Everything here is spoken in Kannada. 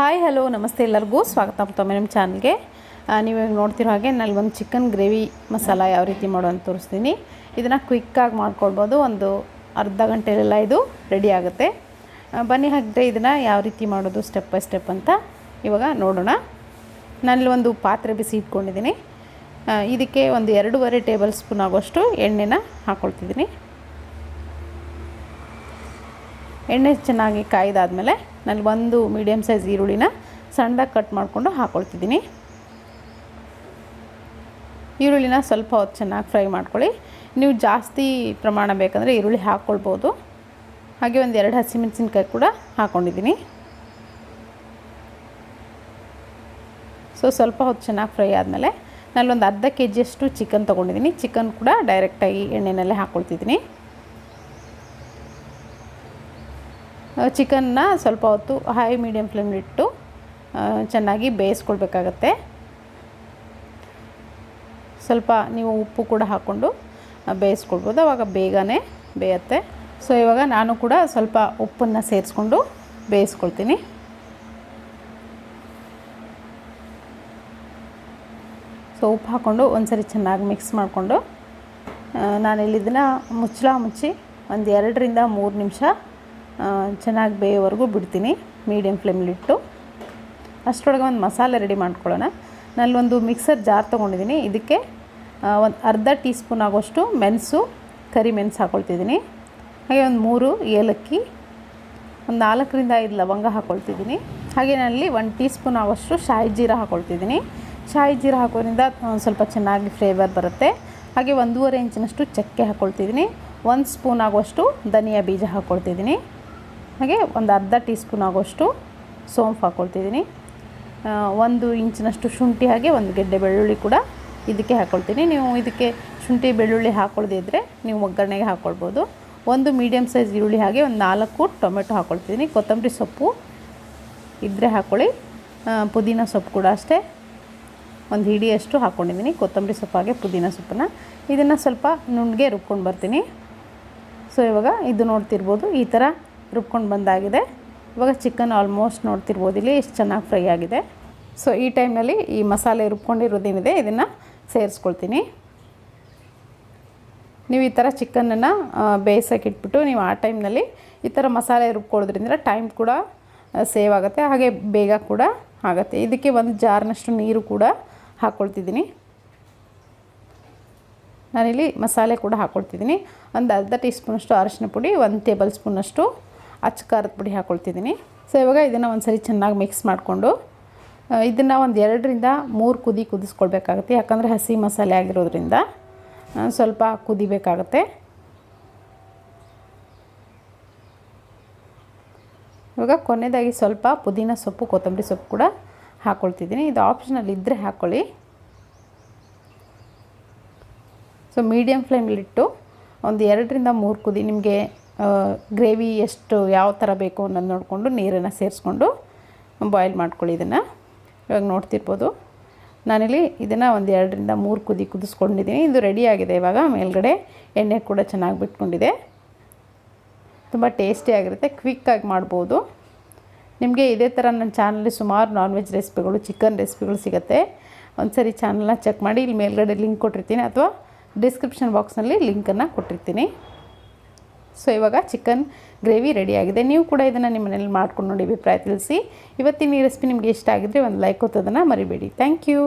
ಹಾಯ್ ಹಲೋ ನಮಸ್ತೆ ಎಲ್ಲರಿಗೂ ಸ್ವಾಗತ ಮತ್ತೊಮ್ಮೆ ನಮ್ಮ ಚಾನಲ್ಗೆ. ನೀವು ನೋಡ್ತಿರೋ ಹಾಗೆ ನಾನು ಒಂದು ಚಿಕನ್ ಗ್ರೇವಿ ಮಸಾಲ ಯಾವ ರೀತಿ ಮಾಡೋದು ತೋರಿಸ್ತೀನಿ. ಇದನ್ನು ಕ್ವಿಕ್ಕಾಗಿ ಮಾಡ್ಕೊಳ್ಬೋದು, ಒಂದು ಅರ್ಧ ಗಂಟೆಲೆಲ್ಲ ಇದು ರೆಡಿ ಆಗುತ್ತೆ. ಬನ್ನಿ ಹಾಗಿದ್ರೆ ಇದನ್ನು ಯಾವ ರೀತಿ ಮಾಡೋದು ಸ್ಟೆಪ್ ಬೈ ಸ್ಟೆಪ್ ಅಂತ ಇವಾಗ ನೋಡೋಣ. ನಾನಿಲ್ಲಿ ಒಂದು ಪಾತ್ರೆ ಬಿಸಿ ಇಟ್ಕೊಂಡಿದ್ದೀನಿ. ಇದಕ್ಕೆ ಒಂದು 2.5 ಟೇಬಲ್ ಸ್ಪೂನ್ ಆಗೋಷ್ಟು ಎಣ್ಣೆನ ಹಾಕ್ಕೊಳ್ತಿದ್ದೀನಿ. ಎಣ್ಣೆ ಚೆನ್ನಾಗಿ ಕಾಯ್ದಾದ್ಮೇಲೆ ನಾನು ಒಂದು ಮೀಡಿಯಮ್ ಸೈಜ್ ಈರುಳ್ಳಿನ ಸಣ್ಣದಾಗಿ ಕಟ್ ಮಾಡಿಕೊಂಡು ಹಾಕ್ಕೊಳ್ತಿದ್ದೀನಿ. ಈರುಳ್ಳಿನ ಸ್ವಲ್ಪ ಹೊತ್ತು ಚೆನ್ನಾಗಿ ಫ್ರೈ ಮಾಡ್ಕೊಳ್ಳಿ. ನೀವು ಜಾಸ್ತಿ ಪ್ರಮಾಣ ಬೇಕಂದರೆ ಈರುಳ್ಳಿ ಹಾಕ್ಕೊಳ್ಬೋದು. ಹಾಗೆ ಒಂದು 2 ಹಸಿಮೆಣಸಿನ್ಕಾಯಿ ಕೂಡ ಹಾಕ್ಕೊಂಡಿದ್ದೀನಿ. ಸ್ವಲ್ಪ ಹೊತ್ತು ಚೆನ್ನಾಗಿ ಫ್ರೈ ಆದಮೇಲೆ ನಾನೊಂದು ಅರ್ಧ ಕೆಜಿಯಷ್ಟು ಚಿಕನ್ ತೊಗೊಂಡಿದ್ದೀನಿ. ಚಿಕನ್ ಕೂಡ ಡೈರೆಕ್ಟಾಗಿ ಎಣ್ಣೆನಲ್ಲೇ ಹಾಕ್ಕೊಳ್ತಿದ್ದೀನಿ. ಚಿಕನ್ನ ಸ್ವಲ್ಪ ಹೊತ್ತು ಹೈ ಮೀಡಿಯಮ್ ಫ್ಲೇಮ್ಲಿಟ್ಟು ಚೆನ್ನಾಗಿ ಬೇಯಿಸ್ಕೊಳ್ಬೇಕಾಗತ್ತೆ. ಸ್ವಲ್ಪ ನೀವು ಉಪ್ಪು ಕೂಡ ಹಾಕ್ಕೊಂಡು ಬೇಯಿಸ್ಕೊಳ್ಬೋದು, ಆವಾಗ ಬೇಗನೆ ಬೇಯುತ್ತೆ. ಇವಾಗ ನಾನು ಕೂಡ ಸ್ವಲ್ಪ ಉಪ್ಪನ್ನು ಸೇರಿಸ್ಕೊಂಡು ಬೇಯಿಸ್ಕೊಳ್ತೀನಿ. ಉಪ್ಪು ಹಾಕ್ಕೊಂಡು ಒಂದ್ಸರಿ ಚೆನ್ನಾಗಿ ಮಿಕ್ಸ್ ಮಾಡಿಕೊಂಡು ನಾನಿಲ್ಲಿ ಇದನ್ನು ಮುಚ್ಚಿ ಒಂದು 2 ರಿಂದ 3 ನಿಮಿಷ ಚೆನ್ನಾಗಿ ಬೇಯೋವರೆಗೂ ಬಿಡ್ತೀನಿ ಮೀಡಿಯಮ್ ಫ್ಲೇಮ್ಲಿಟ್ಟು. ಅಷ್ಟರೊಳಗೆ ಒಂದು ಮಸಾಲೆ ರೆಡಿ ಮಾಡ್ಕೊಳ್ಳೋಣ. ನಾನೊಂದು ಮಿಕ್ಸರ್ ಜಾರ್ ತೊಗೊಂಡಿದ್ದೀನಿ. ಇದಕ್ಕೆ ಒಂದು ಅರ್ಧ ಟೀ ಸ್ಪೂನ್ ಆಗೋಷ್ಟು ಮೆಣಸು, ಕರಿಮೆಣಸು ಹಾಕ್ಕೊಳ್ತಿದ್ದೀನಿ. ಹಾಗೆ ಒಂದು 3 ಏಲಕ್ಕಿ, ಒಂದು 4 ರಿಂದ 5 ಲವಂಗ ಹಾಕ್ಕೊಳ್ತಿದ್ದೀನಿ. ಹಾಗೆ ನಾನಲ್ಲಿ 1 ಟೀ ಸ್ಪೂನ್ ಆಗೋಷ್ಟು ಶಾಯಿ ಜೀರ ಹಾಕ್ಕೊಳ್ತಿದ್ದೀನಿ. ಶಾಯಿ ಜೀರ ಹಾಕೋದ್ರಿಂದ ಸ್ವಲ್ಪ ಚೆನ್ನಾಗಿ ಫ್ಲೇವರ್ ಬರುತ್ತೆ. ಹಾಗೆ 1.5 ಇಂಚಿನಷ್ಟು ಚಕ್ಕೆ ಹಾಕ್ಕೊಳ್ತಿದ್ದೀನಿ. 1 ಸ್ಪೂನ್ ಆಗೋಷ್ಟು ಧನಿಯಾ ಬೀಜ ಹಾಕ್ಕೊಳ್ತಿದ್ದೀನಿ. ಹಾಗೆ ಒಂದು ಅರ್ಧ ಟೀ ಸ್ಪೂನ್ ಆಗೋಷ್ಟು ಸೋಂಪು ಹಾಕ್ಕೊಳ್ತಿದ್ದೀನಿ. 1 ಇಂಚಿನಷ್ಟು ಶುಂಠಿ, ಹಾಗೆ 1 ಗೆಡ್ಡೆ ಬೆಳ್ಳುಳ್ಳಿ ಕೂಡ ಇದಕ್ಕೆ ಹಾಕ್ಕೊಳ್ತೀನಿ. ನೀವು ಇದಕ್ಕೆ ಶುಂಠಿ ಬೆಳ್ಳುಳ್ಳಿ ಹಾಕ್ಕೊಳ್ದಿದ್ರೆ ನೀವು ಒಗ್ಗರಣೆಗೆ ಹಾಕ್ಕೊಳ್ಬೋದು. 1 ಮೀಡಿಯಮ್ ಸೈಜ್ ಈರುಳ್ಳಿ, ಹಾಗೆ ಒಂದು 4 ಟೊಮೆಟೊ ಹಾಕ್ಕೊಳ್ತಿದ್ದೀನಿ. ಕೊತ್ತಂಬರಿ ಸೊಪ್ಪು ಇದ್ದರೆ ಹಾಕ್ಕೊಳ್ಳಿ. ಪುದೀನ ಸೊಪ್ಪು ಕೂಡ ಅಷ್ಟೇ, ಒಂದು ಹಿಡಿಯಷ್ಟು ಹಾಕ್ಕೊಂಡಿದ್ದೀನಿ. ಕೊತ್ತಂಬರಿ ಸೊಪ್ಪು ಹಾಗೆ ಪುದೀನ ಸೊಪ್ಪನ್ನು ಇದನ್ನು ಸ್ವಲ್ಪ ನುಣ್ಣಗೆ ರುಬ್ಕೊಂಡು ಬರ್ತೀನಿ. ಇವಾಗ ಇದು ನೋಡ್ತಿರ್ಬೋದು, ಈ ಥರ ರುಬ್ಕೊಂಡು ಬಂದಾಗಿದೆ. ಇವಾಗ ಚಿಕನ್ ಆಲ್ಮೋಸ್ಟ್ ನೋಡ್ತಿರ್ಬೋದು ಇಲ್ಲಿ ಎಷ್ಟು ಚೆನ್ನಾಗಿ ಫ್ರೈ ಆಗಿದೆ. ಈ ಟೈಮ್ನಲ್ಲಿ ಈ ಮಸಾಲೆ ರುಬ್ಕೊಂಡಿರೋದೇನಿದೆ ಇದನ್ನು ಸೇರಿಸ್ಕೊಳ್ತೀನಿ. ನೀವು ಈ ಥರ ಚಿಕನನ್ನು ಬೇಯಿಸೋಕೆ ಇಟ್ಬಿಟ್ಟು ನೀವು ಆ ಟೈಮ್ನಲ್ಲಿ ಈ ಥರ ಮಸಾಲೆ ರುಬ್ಕೊಳ್ಳೋದ್ರಿಂದ ಟೈಮ್ ಕೂಡ ಸೇವ್ ಆಗುತ್ತೆ, ಹಾಗೆ ಬೇಗ ಕೂಡ ಆಗುತ್ತೆ. ಇದಕ್ಕೆ ಒಂದು ಜಾರ್ನಷ್ಟು ನೀರು ಕೂಡ ಹಾಕ್ಕೊಳ್ತಿದ್ದೀನಿ. ನಾನಿಲ್ಲಿ ಮಸಾಲೆ ಕೂಡ ಹಾಕ್ಕೊಳ್ತಿದ್ದೀನಿ. ಒಂದು ಅರ್ಧ ಟೀ ಸ್ಪೂನಷ್ಟು ಅರಿಶಿನ ಪುಡಿ, 1 ಟೇಬಲ್ ಸ್ಪೂನಷ್ಟು ಅಚ್ಚ ಖಾರದ ಪುಡಿ ಹಾಕ್ಕೊಳ್ತಿದ್ದೀನಿ. ಇವಾಗ ಇದನ್ನು ಒಂದು ಸರಿ ಚೆನ್ನಾಗಿ ಮಿಕ್ಸ್ ಮಾಡಿಕೊಂಡು ಇದನ್ನು ಒಂದು 2 ರಿಂದ 3 ಕುದಿ ಕುದಿಸ್ಕೊಳ್ಬೇಕಾಗುತ್ತೆ. ಯಾಕಂದರೆ ಹಸಿ ಮಸಾಲೆ ಆಗಿರೋದ್ರಿಂದ ಸ್ವಲ್ಪ ಕುದಿಬೇಕಾಗುತ್ತೆ. ಇವಾಗ ಕೊನೆಯದಾಗಿ ಸ್ವಲ್ಪ ಪುದೀನ ಸೊಪ್ಪು, ಕೊತ್ತಂಬರಿ ಸೊಪ್ಪು ಕೂಡ ಹಾಕ್ಕೊಳ್ತಿದ್ದೀನಿ. ಇದು ಆಪ್ಷನಲ್ ಇದ್ದರೆ ಹಾಕ್ಕೊಳ್ಳಿ. ಮೀಡಿಯಮ್ ಫ್ಲೇಮ್ಲಿಟ್ಟು ಒಂದು 2 ರಿಂದ 3 ಕುದಿ, ನಿಮಗೆ ಗ್ರೇವಿ ಎಷ್ಟು ಯಾವ ಥರ ಬೇಕು ಅನ್ನೋದು ನೋಡಿಕೊಂಡು ನೀರನ್ನು ಸೇರಿಸ್ಕೊಂಡು ಬಾಯ್ಲ್ ಮಾಡ್ಕೊಳ್ಳಿ. ಇದನ್ನು ಇವಾಗ ನೋಡ್ತಿರ್ಬೋದು ನಾನಿಲ್ಲಿ ಇದನ್ನು ಒಂದು 2 ರಿಂದ 3 ಕುದಿ ಕುದಿಸ್ಕೊಂಡಿದ್ದೀನಿ. ಇದು ರೆಡಿಯಾಗಿದೆ. ಇವಾಗ ಮೇಲ್ಗಡೆ ಎಣ್ಣೆ ಕೂಡ ಚೆನ್ನಾಗಿ ಬಿಟ್ಕೊಂಡಿದೆ. ತುಂಬ ಟೇಸ್ಟಿಯಾಗಿರುತ್ತೆ, ಕ್ವಿಕ್ಕಾಗಿ ಮಾಡ್ಬೋದು. ನಿಮಗೆ ಇದೇ ಥರ ನನ್ನ ಚಾನಲಲ್ಲಿ ಸುಮಾರು ನಾನ್ ವೆಜ್ ರೆಸಿಪಿಗಳು, ಚಿಕನ್ ರೆಸಿಪಿಗಳು ಸಿಗುತ್ತೆ. ಒಂದು ಸರಿ ಚಾನಲ್ನ ಚೆಕ್ ಮಾಡಿ. ಇಲ್ಲಿ ಮೇಲ್ಗಡೆ ಲಿಂಕ್ ಕೊಟ್ಟಿರ್ತೀನಿ ಅಥವಾ ಡಿಸ್ಕ್ರಿಪ್ಷನ್ ಬಾಕ್ಸ್ನಲ್ಲಿ ಲಿಂಕನ್ನು ಕೊಟ್ಟಿರ್ತೀನಿ. ಇವಾಗ ಚಿಕನ್ ಗ್ರೇವಿ ರೆಡಿಯಾಗಿದೆ. ನೀವು ಕೂಡ ಇದನ್ನು ನಿಮ್ಮ ಮನೇಲಿ ಮಾಡ್ಕೊಂಡು ನೋಡಿ ಅಭಿಪ್ರಾಯ ತಿಳಿಸಿ. ಇವತ್ತಿನ ಈ ರೆಸಿಪಿ ನಿಮಗೆ ಇಷ್ಟ ಆಗಿದ್ದರೆ ಒಂದು ಲೈಕ್ ಒತ್ತೋದನ್ನು ಮರಿಬೇಡಿ. Thank you.